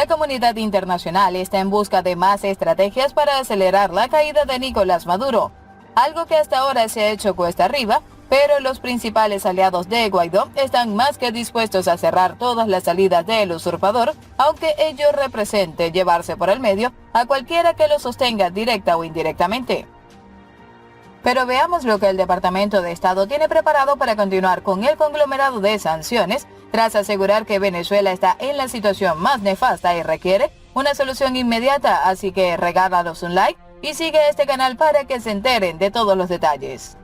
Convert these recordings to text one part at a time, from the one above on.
La comunidad internacional está en busca de más estrategias para acelerar la caída de Nicolás Maduro, algo que hasta ahora se ha hecho cuesta arriba, pero los principales aliados de Guaidó están más que dispuestos a cerrar todas las salidas del usurpador, aunque ello represente llevarse por el medio a cualquiera que lo sostenga directa o indirectamente. Pero veamos lo que el Departamento de Estado tiene preparado para continuar con el conglomerado de sanciones, tras asegurar que Venezuela está en la situación más nefasta y requiere una solución inmediata, así que regálanos un like y sigue este canal para que se enteren de todos los detalles.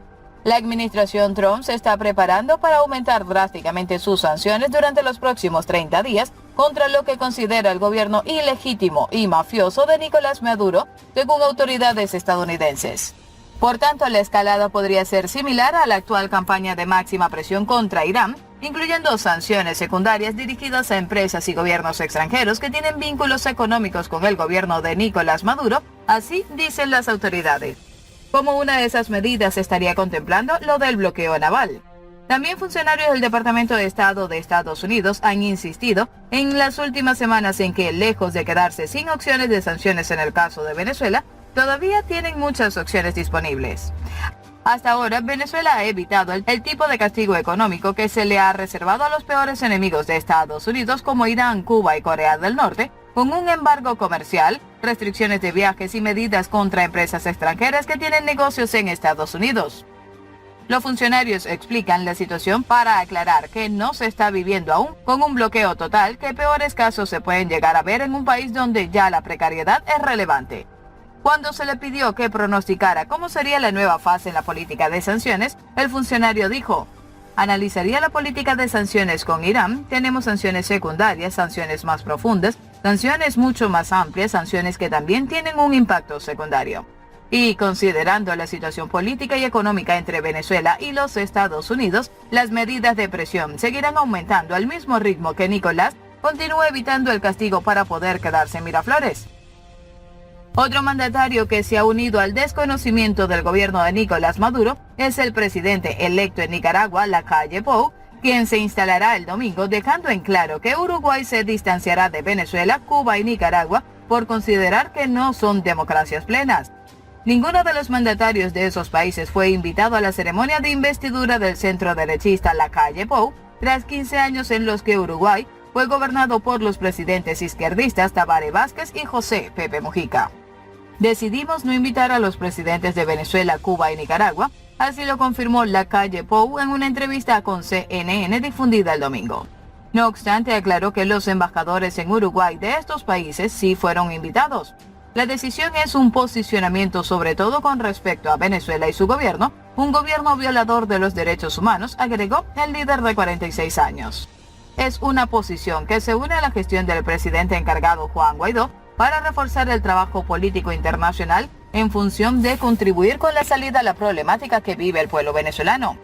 La administración Trump se está preparando para aumentar drásticamente sus sanciones durante los próximos 30 días contra lo que considera el gobierno ilegítimo y mafioso de Nicolás Maduro, según autoridades estadounidenses. Por tanto, la escalada podría ser similar a la actual campaña de máxima presión contra Irán, incluyendo sanciones secundarias dirigidas a empresas y gobiernos extranjeros que tienen vínculos económicos con el gobierno de Nicolás Maduro, así dicen las autoridades. Como una de esas medidas estaría contemplando lo del bloqueo naval. También funcionarios del Departamento de Estado de Estados Unidos han insistido en las últimas semanas en que, lejos de quedarse sin opciones de sanciones en el caso de Venezuela, todavía tienen muchas opciones disponibles. Hasta ahora, Venezuela ha evitado el tipo de castigo económico que se le ha reservado a los peores enemigos de Estados Unidos como Irán, Cuba y Corea del Norte, con un embargo comercial, restricciones de viajes y medidas contra empresas extranjeras que tienen negocios en Estados Unidos. Los funcionarios explican la situación para aclarar que no se está viviendo aún con un bloqueo total, que peores casos se pueden llegar a ver en un país donde ya la precariedad es relevante. Cuando se le pidió que pronosticara cómo sería la nueva fase en la política de sanciones, el funcionario dijo: analizaría la política de sanciones con Irán, tenemos sanciones secundarias, sanciones más profundas, sanciones mucho más amplias, sanciones que también tienen un impacto secundario. Y considerando la situación política y económica entre Venezuela y los Estados Unidos, las medidas de presión seguirán aumentando al mismo ritmo que Nicolás continúa evitando el castigo para poder quedarse en Miraflores. Otro mandatario que se ha unido al desconocimiento del gobierno de Nicolás Maduro es el presidente electo en Nicaragua, Lacalle Pou, quien se instalará el domingo, dejando en claro que Uruguay se distanciará de Venezuela, Cuba y Nicaragua por considerar que no son democracias plenas. Ninguno de los mandatarios de esos países fue invitado a la ceremonia de investidura del centro derechista Lacalle Pou, tras 15 años en los que Uruguay fue gobernado por los presidentes izquierdistas Tabaré Vázquez y José Pepe Mujica. Decidimos no invitar a los presidentes de Venezuela, Cuba y Nicaragua, así lo confirmó Lacalle Pou en una entrevista con CNN difundida el domingo. No obstante, aclaró que los embajadores en Uruguay de estos países sí fueron invitados. La decisión es un posicionamiento sobre todo con respecto a Venezuela y su gobierno, un gobierno violador de los derechos humanos, agregó el líder de 46 años. Es una posición que se une a la gestión del presidente encargado Juan Guaidó para reforzar el trabajo político internacional en función de contribuir con la salida a la problemática que vive el pueblo venezolano.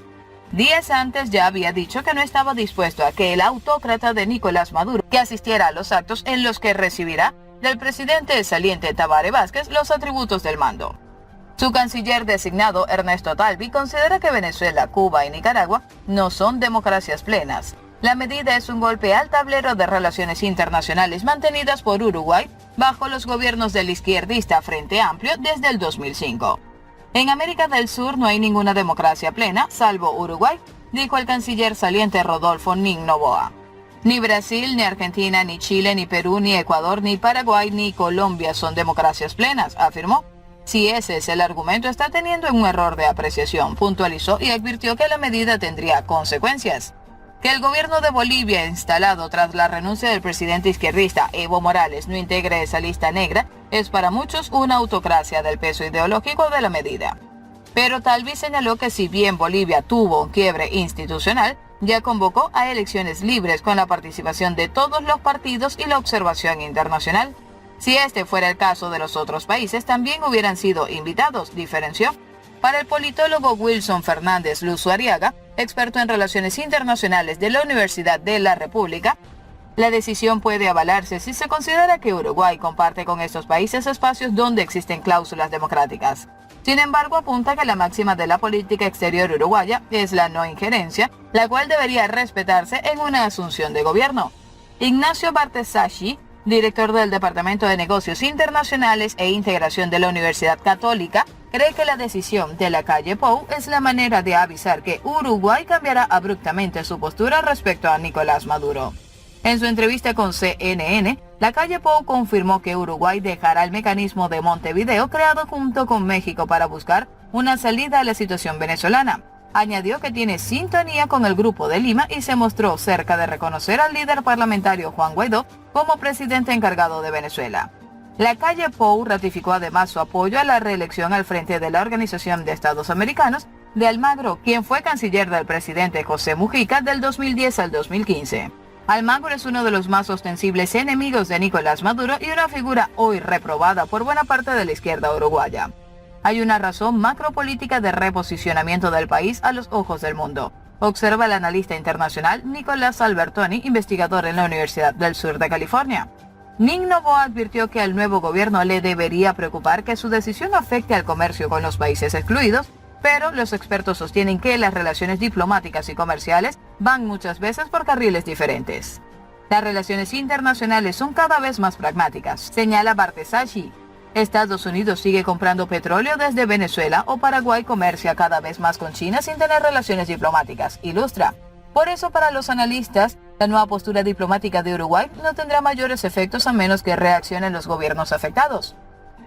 Días antes ya había dicho que no estaba dispuesto a que el autócrata de Nicolás Maduro que asistiera a los actos en los que recibirá del presidente saliente Tabaré Vázquez los atributos del mando. Su canciller designado, Ernesto Talvi, considera que Venezuela, Cuba y Nicaragua no son democracias plenas. La medida es un golpe al tablero de relaciones internacionales mantenidas por Uruguay bajo los gobiernos del izquierdista Frente Amplio desde el 2005. En América del Sur no hay ninguna democracia plena, salvo Uruguay, dijo el canciller saliente Rodolfo Nin Noboa. Ni Brasil, ni Argentina, ni Chile, ni Perú, ni Ecuador, ni Paraguay, ni Colombia son democracias plenas, afirmó. Si ese es el argumento, está teniendo un error de apreciación, puntualizó y advirtió que la medida tendría consecuencias. Que el gobierno de Bolivia, instalado tras la renuncia del presidente izquierdista Evo Morales, no integre esa lista negra, es para muchos una autocracia del peso ideológico de la medida. Pero Talvi señaló que si bien Bolivia tuvo un quiebre institucional, ya convocó a elecciones libres con la participación de todos los partidos y la observación internacional. Si este fuera el caso de los otros países, también hubieran sido invitados, diferenció. Para el politólogo Wilson Fernández Luzo Arriaga, experto en relaciones internacionales de la Universidad de la República, la decisión puede avalarse si se considera que Uruguay comparte con estos países espacios donde existen cláusulas democráticas. Sin embargo, apunta que la máxima de la política exterior uruguaya es la no injerencia, la cual debería respetarse en una asunción de gobierno. Ignacio Bartesacchi, director del Departamento de Negocios Internacionales e Integración de la Universidad Católica, cree que la decisión de Lacalle Pou es la manera de avisar que Uruguay cambiará abruptamente su postura respecto a Nicolás Maduro. En su entrevista con CNN, Lacalle Pou confirmó que Uruguay dejará el mecanismo de Montevideo creado junto con México para buscar una salida a la situación venezolana. Añadió que tiene sintonía con el Grupo de Lima y se mostró cerca de reconocer al líder parlamentario Juan Guaidó como presidente encargado de Venezuela. Lacalle Pou ratificó además su apoyo a la reelección al frente de la Organización de Estados Americanos de Almagro, quien fue canciller del presidente José Mujica del 2010 al 2015. Almagro es uno de los más ostensibles enemigos de Nicolás Maduro y una figura hoy reprobada por buena parte de la izquierda uruguaya. Hay una razón macropolítica de reposicionamiento del país a los ojos del mundo, observa el analista internacional Nicolás Albertoni, investigador en la Universidad del Sur de California. Ning Novoa advirtió que al nuevo gobierno le debería preocupar que su decisión afecte al comercio con los países excluidos, pero los expertos sostienen que las relaciones diplomáticas y comerciales van muchas veces por carriles diferentes. Las relaciones internacionales son cada vez más pragmáticas, señala Bartesashi. Estados Unidos sigue comprando petróleo desde Venezuela o Paraguay comercia cada vez más con China sin tener relaciones diplomáticas, ilustra. Por eso, para los analistas, la nueva postura diplomática de Uruguay no tendrá mayores efectos a menos que reaccionen los gobiernos afectados.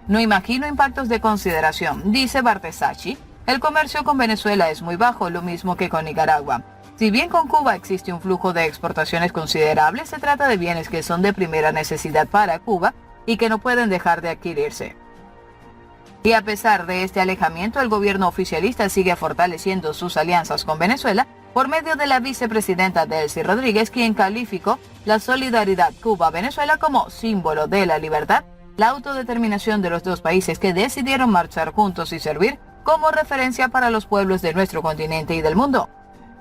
No imagino impactos de consideración, dice Bartesashi. El comercio con Venezuela es muy bajo, lo mismo que con Nicaragua. Si bien con Cuba existe un flujo de exportaciones considerable, se trata de bienes que son de primera necesidad para Cuba y que no pueden dejar de adquirirse. Y a pesar de este alejamiento, el gobierno oficialista sigue fortaleciendo sus alianzas con Venezuela por medio de la vicepresidenta Delcy Rodríguez, quien calificó la solidaridad Cuba-Venezuela como símbolo de la libertad, la autodeterminación de los dos países que decidieron marchar juntos y servir como referencia para los pueblos de nuestro continente y del mundo.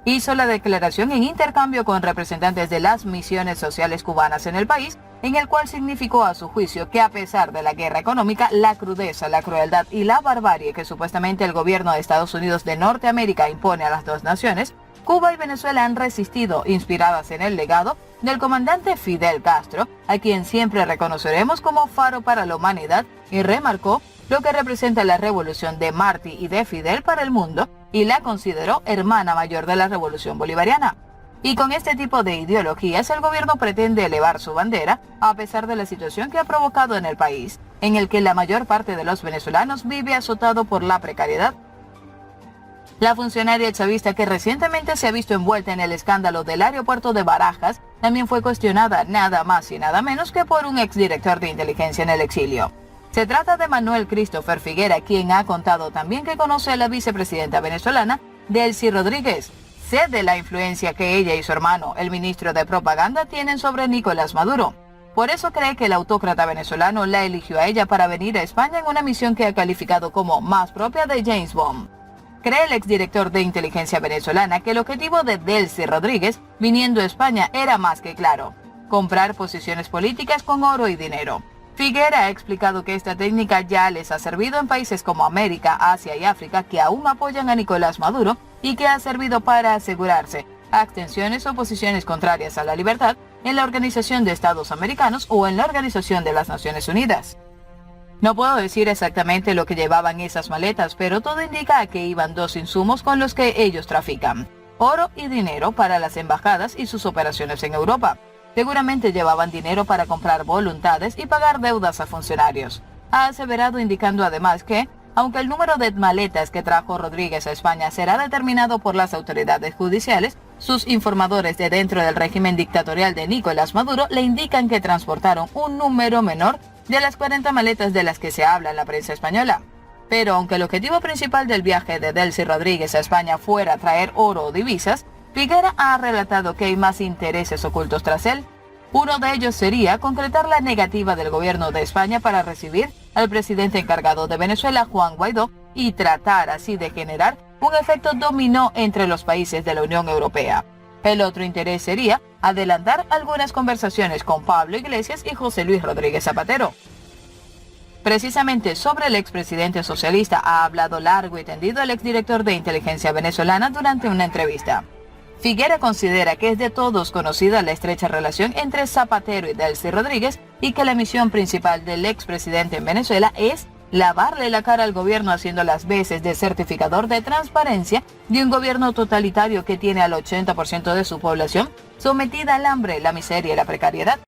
Hizo la declaración en intercambio con representantes de las misiones sociales cubanas en el país, en el cual significó a su juicio que a pesar de la guerra económica, la crudeza, la crueldad y la barbarie que supuestamente el gobierno de Estados Unidos de Norteamérica impone a las dos naciones, Cuba y Venezuela han resistido, inspiradas en el legado del comandante Fidel Castro, a quien siempre reconoceremos como faro para la humanidad, y remarcó lo que representa la revolución de Martí y de Fidel para el mundo, y la consideró hermana mayor de la revolución bolivariana. Y con este tipo de ideologías el gobierno pretende elevar su bandera, a pesar de la situación que ha provocado en el país, en el que la mayor parte de los venezolanos vive azotado por la precariedad. La funcionaria chavista que recientemente se ha visto envuelta en el escándalo del aeropuerto de Barajas también fue cuestionada nada más y nada menos que por un exdirector de inteligencia en el exilio. Se trata de Manuel Christopher Figuera, quien ha contado también que conoce a la vicepresidenta venezolana, Delcy Rodríguez. Sé de la influencia que ella y su hermano, el ministro de Propaganda, tienen sobre Nicolás Maduro. Por eso cree que el autócrata venezolano la eligió a ella para venir a España en una misión que ha calificado como más propia de James Bond. Cree el exdirector de inteligencia venezolana que el objetivo de Delcy Rodríguez, viniendo a España, era más que claro: comprar posiciones políticas con oro y dinero. Figuera ha explicado que esta técnica ya les ha servido en países como América, Asia y África que aún apoyan a Nicolás Maduro y que ha servido para asegurarse abstenciones o posiciones contrarias a la libertad en la Organización de Estados Americanos o en la Organización de las Naciones Unidas. No puedo decir exactamente lo que llevaban esas maletas, pero todo indica a que iban dos insumos con los que ellos trafican: oro y dinero para las embajadas y sus operaciones en Europa. Seguramente llevaban dinero para comprar voluntades y pagar deudas a funcionarios. Ha aseverado, indicando además que, aunque el número de maletas que trajo Rodríguez a España será determinado por las autoridades judiciales, sus informadores de dentro del régimen dictatorial de Nicolás Maduro le indican que transportaron un número menor de las 40 maletas de las que se habla en la prensa española. Pero aunque el objetivo principal del viaje de Delcy Rodríguez a España fuera traer oro o divisas, Figuera ha relatado que hay más intereses ocultos tras él. Uno de ellos sería concretar la negativa del gobierno de España para recibir al presidente encargado de Venezuela, Juan Guaidó, y tratar así de generar un efecto dominó entre los países de la Unión Europea. El otro interés sería adelantar algunas conversaciones con Pablo Iglesias y José Luis Rodríguez Zapatero. Precisamente sobre el expresidente socialista ha hablado largo y tendido el exdirector de inteligencia venezolana durante una entrevista. Figuera considera que es de todos conocida la estrecha relación entre Zapatero y Delcy Rodríguez y que la misión principal del expresidente en Venezuela es lavarle la cara al gobierno haciendo las veces de certificador de transparencia de un gobierno totalitario que tiene al 80% de su población sometida al hambre, la miseria y la precariedad.